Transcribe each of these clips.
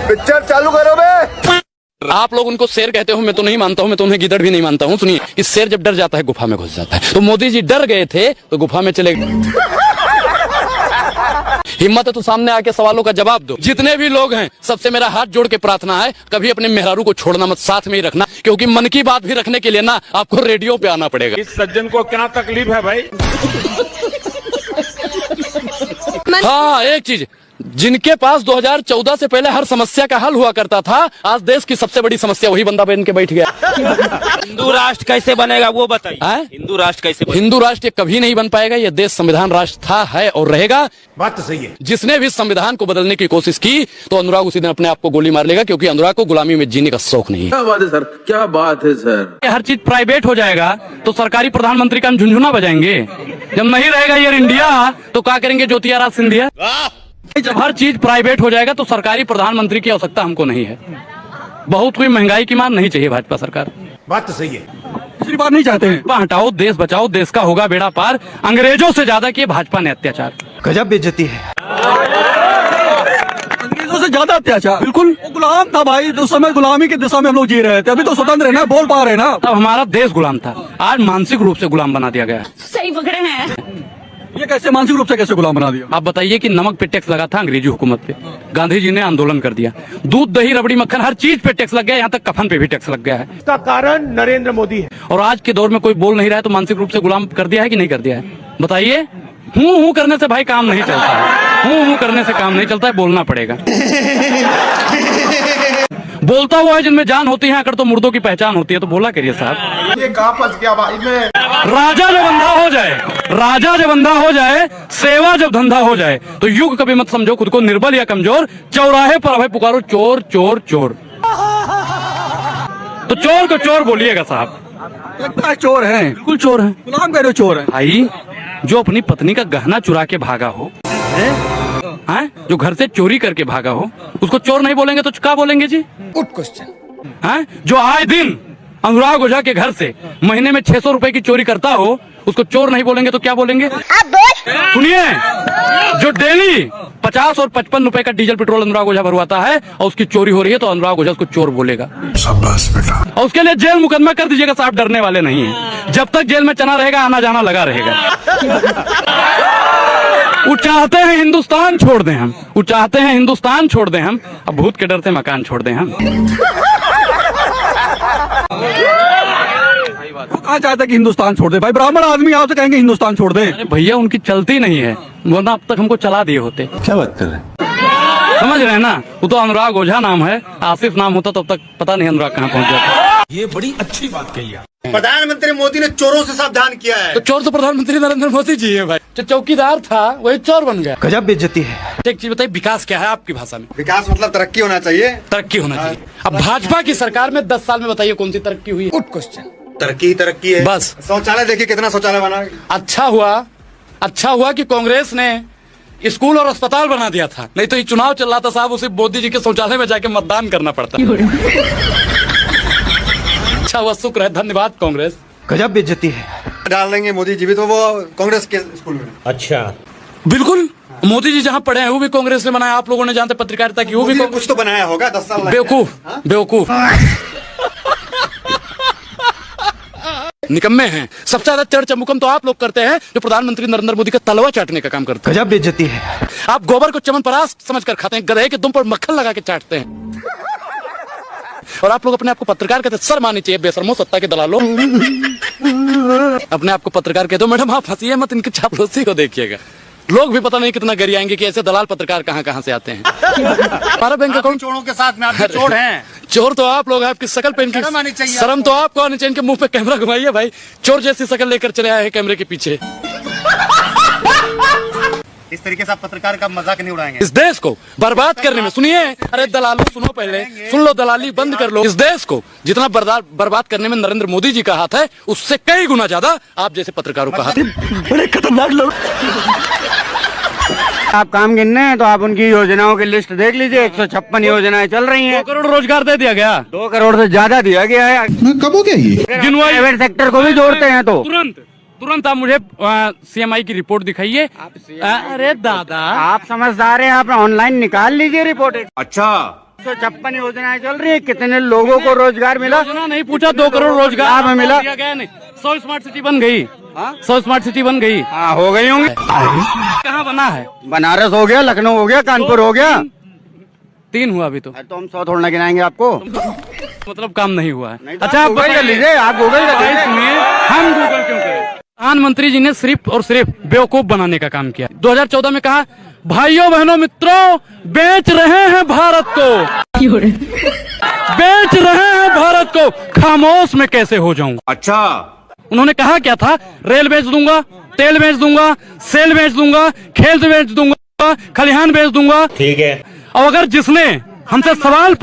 Picture चालू करो बे। आप लोग उनको शेर कहते हो, मैं तो नहीं मानता हूँ, मैं तो उन्हें गिदड़ भी नहीं मानता हूँ। सुनिए, कि शेर जब डर जाता है गुफा में घुस जाता है, तो मोदी जी डर गए थे तो गुफा में चले गए। हिम्मत है तो सामने आके सवालों का जवाब दो। जितने भी लोग हैं सबसे मेरा हाथ जोड़ के प्रार्थना है, कभी अपने मेहरारू को छोड़ना मत, साथ में ही रखना, क्योंकि मन की बात भी रखने के लिए ना आपको रेडियो पे आना पड़ेगा। इस सज्जन को क्या तकलीफ है भाई? हाँ, एक चीज, जिनके पास 2014 से पहले हर समस्या का हल हुआ करता था, आज देश की सबसे बड़ी समस्या वही बंदा बन के बैठ गया। हिंदू राष्ट्र कैसे बनेगा वो बताइए। हिंदू राष्ट्र कैसे बनेगा? हिंदू राष्ट्र कभी नहीं बन पाएगा। यह देश संविधान राष्ट्र था, है और रहेगा। बात तो सही है। जिसने भी संविधान को बदलने की कोशिश की तो अनुराग उसी दिन अपने आप को गोली मार लेगा, क्योंकि अनुराग को गुलामी में जीने का शौक नहीं है। क्या बात है सर, क्या बात है सर। हर चीज प्राइवेट हो जाएगा तो सरकारी प्रधानमंत्री का हम झुंझुना बजाएंगे। जब नहीं रहेगा एयर इंडिया तो क्या करेंगे ज्योतिरादित्य सिंधिया। जब हर चीज प्राइवेट हो जाएगा तो सरकारी प्रधानमंत्री की आवश्यकता हमको नहीं है। बहुत हुई, महंगाई की मार नहीं चाहिए भाजपा सरकार। बात तो सही है। दूसरी बात नहीं चाहते हैं, हटाओ, देश बचाओ, देश का होगा बेड़ा पार। अंग्रेजों से ज्यादा किए भाजपा ने अत्याचार। गजब बेइज्जती है। अंग्रेजों से ज्यादा अत्याचार। बिल्कुल, वो गुलाम था भाई, उस समय गुलामी की दिशा में हम लोग जी रहे थे। अभी तो स्वतंत्र है ना, बोल पा रहे हैं ना। तब हमारा देश गुलाम था, आज मानसिक रूप से गुलाम बना दिया गया। सही पकड़े हैं। ये कैसे मानसिक रूप से कैसे गुलाम बना दिया? आप बताइए कि नमक पे टैक्स लगा था अंग्रेजी हुकूमत पे, गांधी जी ने आंदोलन कर दिया। दूध, दही, रबड़ी, मक्खन, हर चीज पे टैक्स लग गया, यहाँ तक कफन पे भी टैक्स लग गया है। इसका कारण नरेंद्र मोदी है। और आज के दौर में कोई बोल नहीं रहा है तो मानसिक रूप से गुलाम कर दिया है कि नहीं कर दिया है? बताइए। हूँ करने से भाई काम नहीं चलता है। हूँ करने से काम नहीं चलता है, बोलना पड़ेगा। बोलता हुआ है जिनमें जान होती है, अगर तो मुर्दों की पहचान होती है, तो बोला करिए साहब। ये कहाँ फंस गया भाई मैं। राजा जब अंधा हो जाए, राजा जब अंधा हो जाए, सेवा जब धंधा हो जाए, तो युग कभी मत समझो खुद को निर्बल या कमजोर। चौराहे पर भाई पुकारो चोर चोर चोर, तो चोर को चोर बोलिएगा साहब। लगता है चोर है। बिल्कुल चोर है। गुलाम कह रहे हो चोर है भाई, जो अपनी पत्नी का गहना चुरा के भागा हो, हैं? जो घर से चोरी करके भागा हो, उसको चोर नहीं बोलेंगे तो क्या बोलेंगे जी? Good question. हैं? जो आए दिन अनुराग ओझा के घर से महीने में 600 रुपए की चोरी करता हो, उसको चोर नहीं बोलेंगे तो क्या बोलेंगे? सुनिए, जो डेली 50 और 55 रुपए का डीजल पेट्रोल अनुराग ओझा भरवाता है और उसकी चोरी हो रही है, तो अनुराग ओझा उसको चोर बोलेगा। शाबाश बेटा। और उसके लिए जेल मुकदमा कर दीजिएगा साहब, डरने वाले नहीं है। जब तक जेल में चना रहेगा, आना जाना लगा रहेगा। वो चाहते हैं हिंदुस्तान छोड़ दें हम, वो चाहते हैं हिंदुस्तान छोड़ दें हम, अब भूत के डर से मकान छोड़ दें हम। कहाँ चाहता है कि हिंदुस्तान छोड़ दे? भाई ब्राह्मण आदमी आपसे कहेंगे हिंदुस्तान छोड़ दे। अरे भैया, उनकी चलती नहीं है, वरना अब तक हमको चला दिए होते। क्या बात कर रहे हैं? समझ रहे हैं ना? वो तो अनुराग ओझा नाम है, आसिफ नाम होता तो अब तक पता नहीं अनुराग कहाँ पहुंच जाता। ये बड़ी अच्छी बात कही है। प्रधानमंत्री मोदी ने चोरों से सावधान किया है। तो चोर तो प्रधानमंत्री नरेंद्र मोदी जी है भाई। जो चौकीदार था वही चोर बन गया। गजब बेइज्जती है। एक चीज बताइए, विकास क्या है आपकी भाषा में? विकास मतलब तरक्की होना चाहिए। तरक्की होना चाहिए। अब भाजपा की सरकार में 10 साल में बताइए कौन सी तरक्की हुई है? Good question. तरक्की ही तरक्की है बस। शौचालय देखिए, कितना शौचालय बना। अच्छा हुआ कि कांग्रेस ने स्कूल और अस्पताल बना दिया था, नहीं तो ये चुनाव चल रहा था साहब, उसे मोदी जी के शौचालय में जाके मतदान करना पड़ता। अच्छा हुआ, शुक्र है, धन्यवाद कांग्रेस। गजब बेइज्जती है। डाल देंगे मोदी जी भी तो वो कांग्रेस के स्कूल में। अच्छा, बिल्कुल, मोदी जी जहाँ पढ़े हैं वो भी कांग्रेस ने बनाया। आप लोगों ने जानते पत्रकारिता की, वो भी कुछ तो बनाया होगा। 10 साल बेवकूफ निकम्मे हैं। सबसे ज्यादा चर्चा मुकम तो आप लोग करते हैं जो प्रधानमंत्री नरेंद्र मोदी का तलवा चाटने का काम करते हैं। गजब बेइज्जती है। आप गोबर को चमनप्राश समझकर खाते हैं, गधे के दुम पर मक्खन लगा के चाटते हैं। और आप लोग अपने आप को पत्रकार कहते हैं, सर मानी चाहिए बेशर्मो सत्ता के दलालों। अपने आप को पत्रकार कहते हो। मैडम आप हंसिए मत, इनकी चापलूसी को देखिएगा। लोग भी पता नहीं कितना गरियाएंगे कि ऐसे दलाल पत्रकार कहाँ से आते हैं। हमारा बैंक अकाउंट चोरों के साथ में आप चोर हैं। चोर तो आप लोग, आपकी शकल पे इनकी शर्म तो आपको आनी चाहिए। इनके मुंह पे कैमरा घुमाइए भाई, चोर जैसी शकल लेकर चले आए हैं कैमरे के पीछे। इस तरीके से आप पत्रकार का मजाक नहीं उड़ाएंगे। इस देश को बर्बाद करने में, सुनिए, अरे दलालों सुनो, पहले सुन लो, दलाली बंद कर लो। इस देश को जितना बर्बाद करने में नरेंद्र मोदी जी का हाथ है, उससे कई गुना ज्यादा आप जैसे पत्रकारों का हाथ है। बड़े खतरनाक लोग। आप काम गिनने हैं तो आप उनकी योजनाओं की लिस्ट देख लीजिए। 156 योजनाएं चल रही हैं। 2 करोड़ रोजगार दे दिया गया। 2 करोड़ से ज्यादा दिया गया है। कब हो गया ये? गिनवाई। प्राइवेट सेक्टर को भी जोड़ते हैं तो तुरंत तुरंत आप मुझे CMI की रिपोर्ट दिखाइए। अरे दादा, आप समझदार हैं, आप ऑनलाइन निकाल लीजिए रिपोर्ट। अच्छा 156 योजनाएं चल रही है, कितने लोगों को रोजगार मिला? योजना नहीं पूछा, 2 करोड़ रोजगार लाभ मिला? दिया गया नहीं। 100 स्मार्ट सिटी बन गई, 100 स्मार्ट सिटी बन गई। हाँ, हो गई होंगी। कहाँ बना है? बनारस हो गया, लखनऊ हो गया, कानपुर हो गया। 3 हुआ अभी तो, तो हम 100 थोड़ा गिनाएंगे आपको। मतलब काम नहीं हुआ है। नहीं तो अच्छा, आप आप गूगल कर बताइए। लीजिए, आप गूगल कर भाई लीजिए। सुनिए, हम गूगल क्यों करें? प्रधानमंत्री जी ने सिर्फ और सिर्फ बेवकूफ बनाने का काम किया। 2014 में कहा, भाइयों बहनों मित्रों, बेच रहे हैं भारत को, बेच रहे हैं भारत को, खामोश में कैसे हो जाऊं। अच्छा उन्होंने कहा क्या था? रेल बेच दूंगा, तेल बेच दूंगा, सेल बेच दूंगा, खेत बेच दूंगा, खलिहान बेच दूंगा। ठीक है। और अगर जिसने हमसे सवाल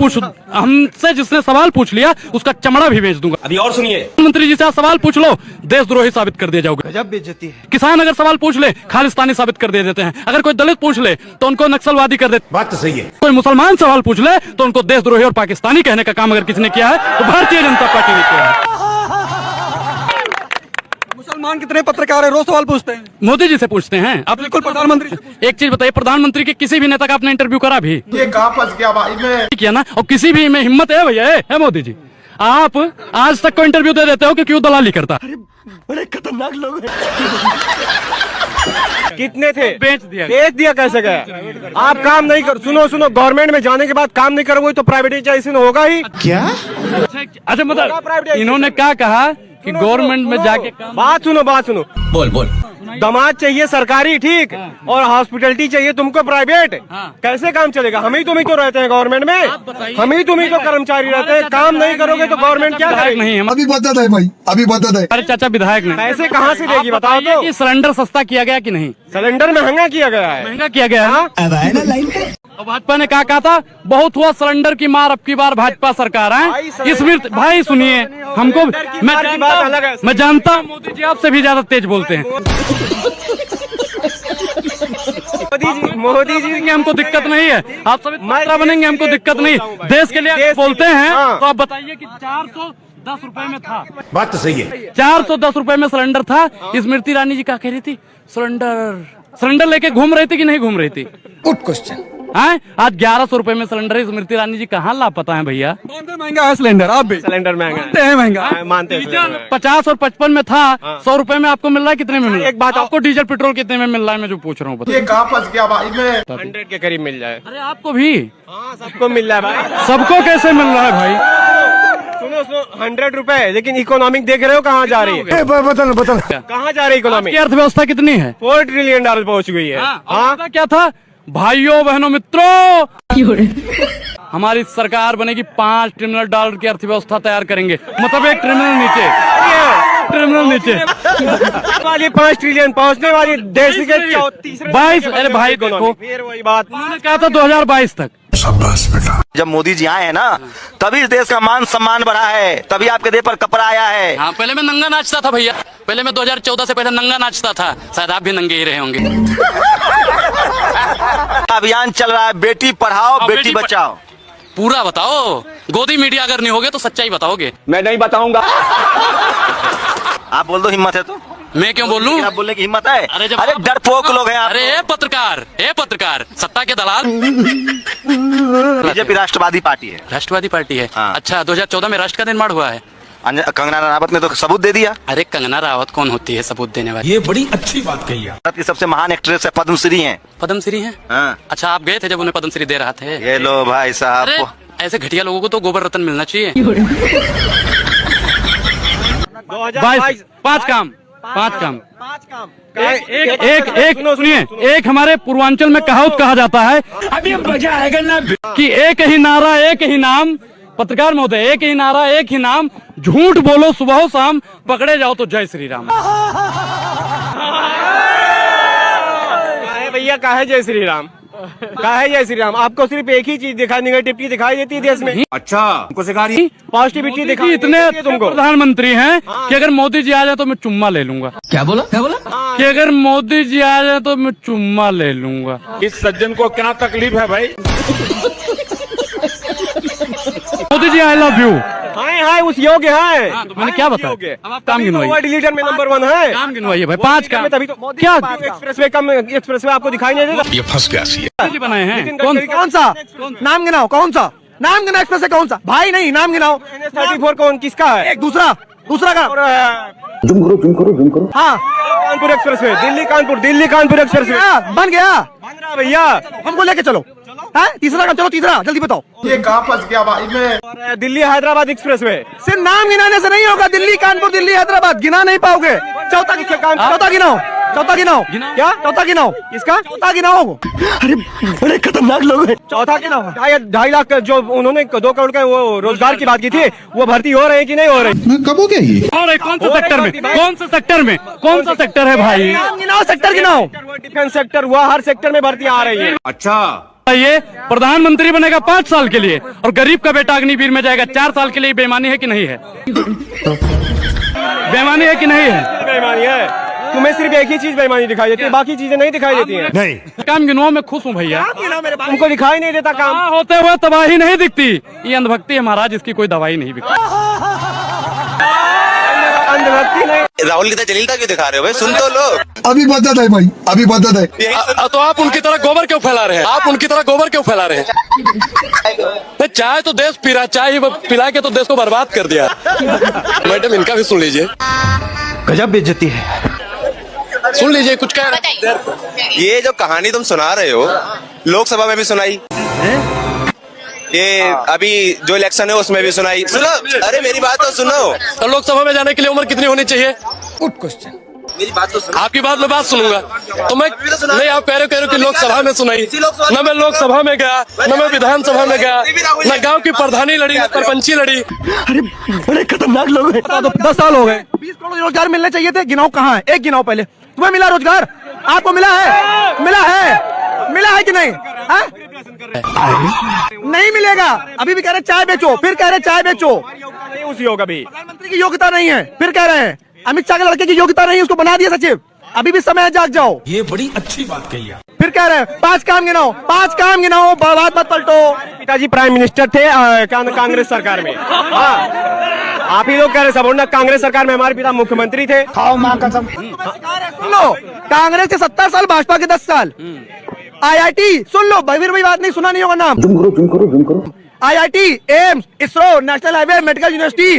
पूछ लिया, उसका चमड़ा भी बेच दूंगा। अभी और सुनिए, प्रधानमंत्री जी से आप सवाल पूछ लो, देशद्रोही साबित कर दिए जाओगे। गजब बेइज्जती है। किसान अगर सवाल पूछ ले, खालिस्तानी साबित कर दे देते हैं। अगर कोई दलित पूछ ले तो उनको नक्सलवादी कर देते। बात तो सही है। कोई मुसलमान सवाल पूछ ले तो उनको देशद्रोही और पाकिस्तानी कहने का काम अगर किसने किया है तो भारतीय जनता पार्टी ने किया है। मुसलमान कितने पत्रकार है, रोज सवाल पूछते हैं। मोदी जी से पूछते हैं आप। बिल्कुल प्रधानमंत्री से पूछते एक चीज बताइए, प्रधानमंत्री के किसी भी नेता का आपने इंटरव्यू करा भी? ये कहाँ फंस गया भाई मैं। किया ना? और किसी भी में हिम्मत है भैया? है मोदी जी? आप आज तक को इंटरव्यू दे देते हो कि क्यों दलाली करता? बड़े खतरनाक लोग हैं। कितने थे? बेच दिया। बेच दिया कैसे गया? आप काम नहीं कर, सुनो, गवर्नमेंट में जाने के बाद काम नहीं करोगे तो प्राइवेटाइजेशन होगा ही। क्या अच्छा मतलब इन्होंने क्या कहा कि गवर्नमेंट में जाके काम। बात सुनो, बोल। दामाद चाहिए सरकारी, ठीक, और हॉस्पिटलिटी चाहिए तुमको प्राइवेट। हाँ। कैसे काम चलेगा? हम ही तुम ही तो रहते हैं गवर्नमेंट में, हम ही तुम ही तो कर्मचारी रहते हैं। काम नहीं करोगे तो गवर्नमेंट क्या विधायक करेगी? नहीं है अभी बता दे भाई, अभी बता दे। अरे चाचा विधायक नहीं। पैसे कहाँ से देगी बताओ तो? कि सिलेंडर सस्ता किया गया कि नहीं? सिलेंडर महंगा किया गया है। महंगा किया गया है। और भाजपा ने क्या कहा था? बहुत हुआ सिलेंडर की मार, अब की बार भाजपा सरकार है। इसमें भाई सुनिए, हमको मैं जानता हूँ मोदी जी आपसे भी ज्यादा तेज बोलते हैं। मोदी जी की हमको दिक्कत नहीं है, आप सभी मात्रा बनेंगे, हमको दिक्कत नहीं। देश के लिए आप बोलते हैं तो आप बताइए कि 410 रुपए में था। बात तो सही है। 410 रुपए में सिलेंडर था। स्मृति ईरानी जी क्या कह रही थी? सिलेंडर लेके घूम रही थी कि नहीं घूम रही थी? Good question. आज 1100 रुपए में सिलेंडर स्मृति ईरानी जी कहाँ लापता है भैया? हैं। महंगा है सिलेंडर, आप भी सिलेंडर महंगा मानते हैं महंगा। मानते हैं। 50 और 55 में था, 100 रुपए में आपको मिल रहा है। कितने में मिल रहा है? एक बात आपको डीजल पेट्रोल कितने में मिल रहा है? मैं जो पूछ रहा हूँ ये कहाँ फंस गया भाई मैं। 100 के करीब मिल जाए। अरे आपको भी? हाँ, सबको मिल रहा है भाई। सबको कैसे मिल रहा है भाई? सुनो 100 रुपए, लेकिन इकोनॉमिक देख रहे हो कहाँ जा रही है? बता कहाँ जा रही है इकोनॉमिक? की अर्थव्यवस्था कितनी है? $4 ट्रिलियन पहुँच गई है। हाँ, क्या था? भाइयों बहनों मित्रों, हमारी सरकार बनेगी, $5 ट्रिलियन की अर्थव्यवस्था तैयार करेंगे। मतलब एक ट्रिलियन नीचे वाली 5 ट्रिलियन पहुँचने वाली देश के तीसरे 22। अरे भाई देखो, फिर वही बात उन्होंने कहा था 2022 तक। शाबाश बेटा। जब मोदी जी आए हैं ना, तभी इस देश का मान सम्मान बढ़ा है, तभी आपके देह पर कपड़ा आया है। हाँ, पहले मैं नंगा नाचता था भैया, पहले मैं 2014 से पहले नंगा नाचता था। शायद आप भी नंगे ही रहे होंगे। अभियान चल रहा है, बेटी पढ़ाओ बेटी बचाओ। पूरा बताओ, गोदी मीडिया अगर नहीं होगे तो सच्चाई बताओगे। मैं नहीं बताऊंगा। आप बोल दो, हिम्मत है तो। मैं क्यों बोलूं? आप बोलने की हिम्मत है? अरे जब अरे डरपोक लोग हैं आप। अरे ए पत्रकार, सत्ता के दलाल। बीजेपी राष्ट्रवादी पार्टी है। राष्ट्रवादी पार्टी है। हाँ। अच्छा, 2014 में राष्ट्र का निर्माण हुआ है। कंगना रनावत ने तो सबूत दे दिया। अरे कंगना रावत कौन होती है सबूत देने वाली? ये बड़ी अच्छी बात कही आप। भारत की सबसे महान एक्ट्रेस है, पद्मश्री हैं। पद्मश्री है? हाँ। अच्छा, आप गए थे जब उन्हें पद्मश्री दे रहा थे? ये लो भाई साहब। अरे ऐसे घटिया लोगों को तो गोबर रत्न मिलना चाहिए। 5 काम। एक सुनिए, एक हमारे पूर्वांचल में कहावत कहा जाता है, अभी मजा आएगा ना, कि एक ही नारा एक ही नाम। पत्रकार महोदय, एक ही नारा एक ही नाम, झूठ बोलो सुबह शाम, पकड़े जाओ तो जय श्री राम। भैया काहे जय श्री राम? काहे जय श्री राम? आपको सिर्फ एक ही चीज दिखाई, नेगेटिविटी दिखाई देती है देश में। अच्छा हमको सिखा रही। पॉजिटिविटी दिखाई इतने देती है तुमको। प्रधानमंत्री हैं कि अगर मोदी जी आ जाए तो मैं चुम्मा ले लूंगा। क्या बोला? कि अगर मोदी जी आ जाए तो मैं चुम्मा ले लूंगा। इस सज्जन को क्या तकलीफ है भाई? Modi ji I love you. हाय है उस योग्य है। तो मैंने क्या बताया? अब आप काम गिनवाइए। वर्ल्ड लीडर में नंबर 1 है। काम गिनवाइए भाई, 5 काम। तभी तो क्या एक्सप्रेस वे आपको दिखाई नहीं देगा। ये फंस गया सी दिल्ली बनाए हैं। कौन सा नाम गिनाओ, कौन सा नाम गिनाओ, एक्सप्रेस से कौन सा भाई? नहीं नाम गिनाओ। 34 कौन किसका है? एक दूसरा का जुम करो। हाँ, Kanpur express way, Delhi Kanpur express way बन गया बन रहा भैया। हमको लेके चलो। हाँ, तीसरा काम, चलो तीसरा जल्दी बताओ। ये कहाँ फंस गया भाई मैं? Delhi Hyderabad express way. सिर्फ नाम गिनाने से नहीं होगा। दिल्ली कानपुर, दिल्ली हैदराबाद गिना नहीं पाओगे। चौथा किसका काम? चौथा गिनाओ। क्या चौथा गिनाओ? किसका चौथा गिनाओ? अरे बड़े खतरनाक लोग हैं। चौथा गिनाओ। 2.5 लाख जो उन्होंने 2 करोड़ का वो रोजगार की बात की थी, वो भर्ती हो रहे हैं कि नहीं हो रही? कब हो गया ये? और कौन सा सेक्टर में? कौन सा सेक्टर है भाई? नाम गिनाओ, सेक्टर गिनाओ। डिफेंस सेक्टर हुआ, हर सेक्टर में भर्ती आ रही है। अच्छा, ये प्रधानमंत्री बनेगा 5 साल के लिए और गरीब का बेटा अग्निवीर में जाएगा 4 साल के लिए। बेईमानी है कि नहीं है? बेईमानी है कि नहीं है? बेईमानी है। तुम्हें सिर्फ एक ही चीज बेईमानी दिखाई देती है, बाकी चीजें नहीं दिखाई देती हैं। नहीं, काम गिनवाओ, मैं खुश हूँ भैया। तुमको दिखाई नहीं देता काम? होते हुए तबाही नहीं दिखती। ये अंधभक्ति है महाराज, इसकी कोई दवाई नहीं बिकती। अंधभक्ति नहीं। राहुल की तरह जलीलता क्यों दिखा रहे हो भाई? सुन तो लो। अभी बदत है भाई, अभी बदत है। तो आप उनकी तरह गोबर क्यों फैला रहे हैं? चाय तो देश पी रहा, चाय पिला के तो देश को बर्बाद कर दिया। मैडम इनका भी सुन लीजिए। गजब बेइज्जती है। सुन लीजिए कुछ कह रहे। ये जो कहानी तुम सुना रहे हो, लोकसभा में भी सुनाई, ये अभी जो इलेक्शन है उसमें भी सुनाई। सुनो, अरे मेरी बात तो सुनो। तो लोकसभा में जाने के लिए उम्र कितनी होनी चाहिए? Good question. मेरी बात तो सुनो। आपकी बात मैं बात सुनूंगा। तो मैं नहीं, आप कह रहे हो कि लोकसभा में सुनाई। न मैं लोकसभा में गया, न मैं विधानसभा में गया, न गांव की प्रधानी लड़ी, न सरपंची लड़ी। अरे बड़े खतरनाक लोग हैं। 10 साल हो गए। 20 करोड़ रोजगार मिलने चाहिए थे। गिनाओ कहाँ है? एक गिनाओ पहले। तुम्हें मिला रोजगार? आपको मिला है कि नहीं? नहीं मिलेगा। अभी भी कह रहे चाय बेचो, फिर कह रहे चाय बेचो। नहीं उसी होगा भी। प्रधानमंत्री की योग्यता नहीं है, फिर कह रहे हैं अमित शाह के लड़के की योग्यता नहीं, उसको बना दिया सचिव। अभी भी समय है, जाग जाओ। ये बड़ी अच्छी बात कही है। फिर कह रहे हैं 5 काम गिनाओ, बात मत पलटो। पिताजी प्राइम मिनिस्टर थे कांग्रेस सरकार में। हाँ, आप ही लोग कह रहे सब ना, कांग्रेस सरकार में हमारे पिता मुख्यमंत्री थे। खाओ माँ कसम। सुन लो, कांग्रेस के 70 साल, भाजपा के 10 साल। IIT सुन लो, भाई बात नहीं सुना नहीं होगा नाम। जुम करो। IIT, AIIMS, ISRO, national highway, medical university,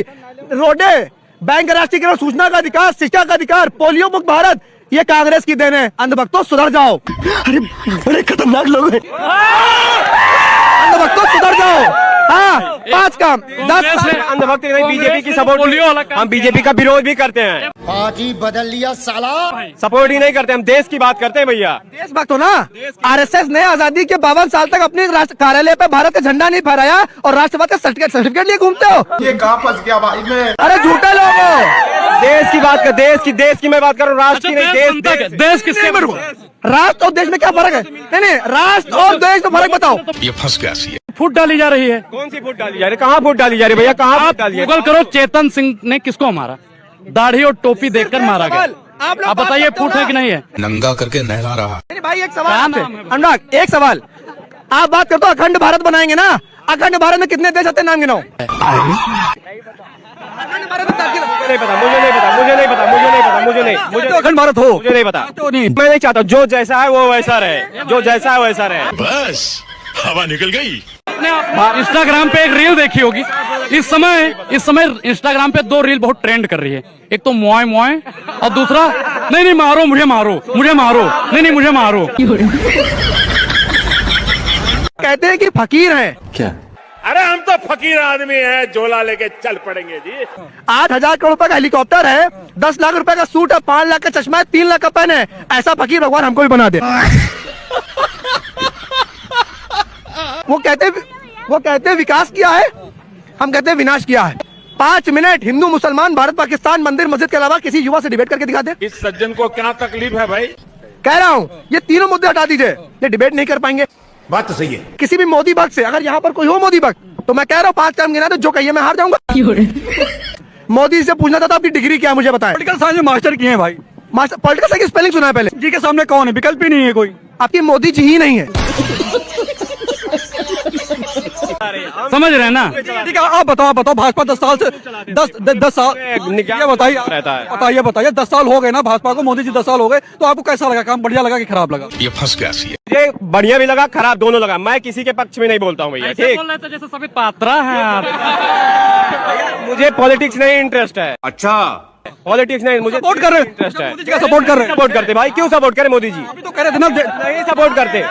रोडे, बैंक, राष्ट्रीय सूचना का अधिकार, शिक्षा का अधिकार, पोलियो मुक्त भारत, ये कांग्रेस की देन है। अंधभक्तों सुधर जाओ। अरे बड़े खतरनाक लोग हैं। अंधभक्तों सुधर जाओ। हाँ, 5 काम 10 अंधभक्ति नहीं, बीजेपी की सपोर्ट। हम बीजेपी का विरोध भी करते हैं। पार्टी बदल लिया साला। सपोर्ट ही नहीं करते, हम देश की बात करते हैं भैया। देशभक्त हो ना। RSS ने आजादी के 52 साल तक अपने कार्यालय पे भारत का झंडा नहीं फहराया और राष्ट्रपति का सर्टिफिकेट लिए घूमते हो। ये कहाँ फंस गया भाई मैं? अरे झूठे लोग हो। देश की बात कर, देश की मैं बात करूँ, राष्ट्र की नहीं। देश किसके? राष्ट्र और देश में क्या फर्क है? नहीं, राष्ट्र और देश में फर्क बताओ। ये फंस गया सी। फूट डाली जा रही है। कौन सी फूट डाली जा रही? कहाँ फूट डाली जा रही भैया? कहाँ फूट डाली है? गूगल करो, चेतन सिंह ने किसको मारा? दाढ़ी और टोपी देखकर मारा गया। आप बताइए फूट है कि नहीं है? नंगा करके नहला रहा। भाई एक सवाल आपसे, अनुराग, एक सवाल। आप बात करते हो अखंड भारत बनाएंगे ना, अखंड भारत में कितने देश आते हैं? नाम गिनाओ। मुझे अखंड भारत हो, मुझे नहीं पता। मैं नहीं चाहता, जो जैसा है वो वैसा रहे। बस हवा निकल गई। इंस्टाग्राम पे एक रील देखी होगी। इस समय इंस्टाग्राम पे 2 रील बहुत ट्रेंड कर रही है। एक तो मोए और दूसरा नहीं मारो मुझे मारो नहीं मुझे मारो। कहते हैं कि फकीर है। क्या? अरे हम तो फकीर आदमी हैं, झोला लेके चल पड़ेंगे जी। 8,000 करोड़ रुपए का हेलीकॉप्टर है, 10 लाख रुपए का सूट है, 5 लाख का चश्मा है, 3 लाख का पेन है। ऐसा फकीर भगवान हमको भी बना दे। वो कहते हैं विकास किया है, हम कहते हैं विनाश किया है। 5 मिनट हिंदू मुसलमान भारत पाकिस्तान मंदिर मस्जिद के अलावा किसी युवा से डिबेट करके दिखा दे। इस सज्जन को क्या तकलीफ है भाई? कह रहा हूँ ये तीनों मुद्दे हटा दीजिए, ये डिबेट नहीं कर पाएंगे। बात तो सही है। किसी भी मोदी भक्त से, अगर यहाँ पर कोई हो मोदी भक्त, तो मैं कह रहा हूँ 5 काम गिना दो, जो कहिए मैं हार जाऊंगा। मोदी से पूछना था आपकी डिग्री क्या है, मुझे बताएं। पॉलिटिकल साइंस में मास्टर किए हैं भाई। मास्टर पॉलिटिकल साइंस की स्पेलिंग सुना है पहले? जी के सामने कौन है? विकल्प ही नहीं है कोई। आपकी मोदी जी ही नहीं है। समझ रहे हैं ना? ठीक है, आप बताओ भाजपा 10 साल से 10 साल ये बताइए 10 साल हो गए ना भाजपा को, मोदी जी 10 साल हो गए, तो आपको कैसा लगा? काम बढ़िया लगा कि खराब लगा? ये फंस गया सी है। ये बढ़िया भी लगा, खराब दोनों लगा। मैं किसी के पक्ष में नहीं बोलता हूँ भैया, ठीक। बोल रहे थे जैसे सभी पात्रा है यार। मुझे पॉलिटिक्स नहीं इंटरेस्ट है। अच्छा, पॉलिटिक्स नहीं, मुझे सपोर्ट कर रहे हैं, इंटरेस्ट है। मोदी जी का सपोर्ट कर रहे हैं। सपोर्ट करते भाई, क्यों सपोर्ट करे मोदी जी? अभी तो कह रहे थे ना नहीं सपोर्ट करते,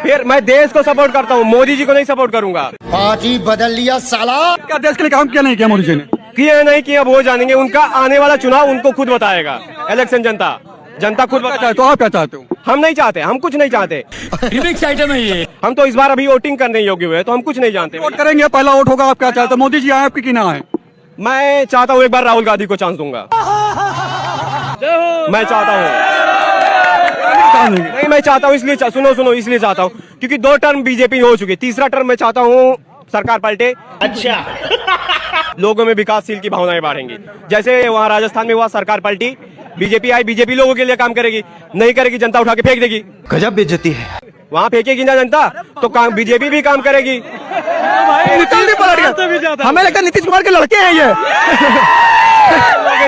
फिर मैं देश को सपोर्ट करता हूँ, मोदी जी को नहीं सपोर्ट करूंगा। पार्टी बदल लिया साला। क्या देश के लिए काम किया नहीं किया मोदी जी ने? किया नहीं किया वो जानेंगे, उनका आने वाला चुनाव उनको खुद बताएगा। इलेक्शन जनता खुद बताए। तो आप क्या चाहते हो? हम नहीं चाहते, हम कुछ नहीं चाहते। रिमिक्स आइटम है ये। हम तो इस बार अभी वोटिंग करने योग्य हुए, तो हम कुछ नहीं जानते। वोट करेंगे, पहला वोट होगा। आप क्या चाहते हो, मोदी जी आए आपकी कि ना आए? मैं चाहता हूँ एक बार राहुल गांधी को चांस दूंगा। मैं चाहता हूँ, नहीं मैं चाहता हूँ, इसलिए सुनो इसलिए चाहता हूँ क्योंकि 2 टर्म बीजेपी हो चुकी, तीसरा टर्म मैं चाहता हूँ सरकार पलटे। अच्छा। लोगों में विकासशील की भावनाएं बढ़ेंगी, जैसे वहाँ राजस्थान में हुआ, सरकार पलटी, बीजेपी आई, बीजेपी लोगों के लिए काम करेगी, नहीं करेगी जनता उठा के फेंक देगी। गजब बेइज्जती है। वहाँ फेंकेगी ना जनता तो काम बीजेपी भी काम करेगी। हमें लगता है नीतीश कुमार के लड़के हैं ये।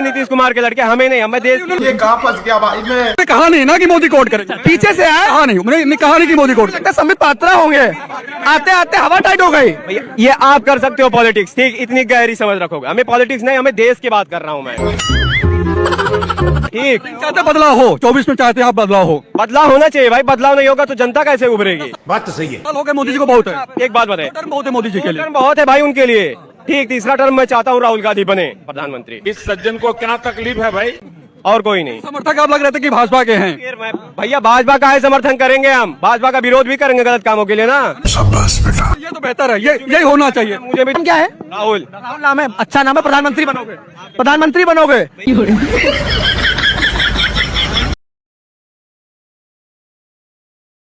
नीतीश कुमार के लड़के, हमें नहीं, हमें देश। ये कहाँ फंस गया भाई मैं? कहा नहीं ना कि मोदी कोट करेंगे, पीछे से आया। कहा नहीं, कहा नहीं कि मोदी कोट करेंगे। संबित पात्रा होंगे, आते आते हवा टाइट हो गई। ये आप कर सकते हो पॉलिटिक्स, ठीक, इतनी गहरी समझ रखोगे। हमें पॉलिटिक्स नहीं, हमें देश की बात कर रहा हूँ मैं, ठीक। चाहते बदलाव हो, 24 में चाहते हैं आप बदलाव हो। बदलाव होना चाहिए भाई, बदलाव नहीं होगा तो जनता कैसे उभरेगी? बात तो सही है। साल हो गए मोदी जी को, बहुत है। एक बात बताए, टर्म बहुत है मोदी जी के लिए। टर्म बहुत है भाई उनके लिए, ठीक। तीसरा टर्म मैं चाहता हूँ राहुल गांधी बने प्रधानमंत्री। इस सज्जन को क्या तकलीफ है भाई? और कोई नहीं। समर्थक आप लग रहे थे कि भाजपा के हैं। फिर मैं भैया भाजपा का है समर्थन करेंगे, हम भाजपा का विरोध भी करेंगे गलत कामों के लिए ना। शाबाश बेटा। ये तो बेहतर है, यही होना चाहिए। मुझे भी क्या है? राहुल नाम है, अच्छा नाम है। प्रधानमंत्री बनोगे, प्रधानमंत्री बनोगे।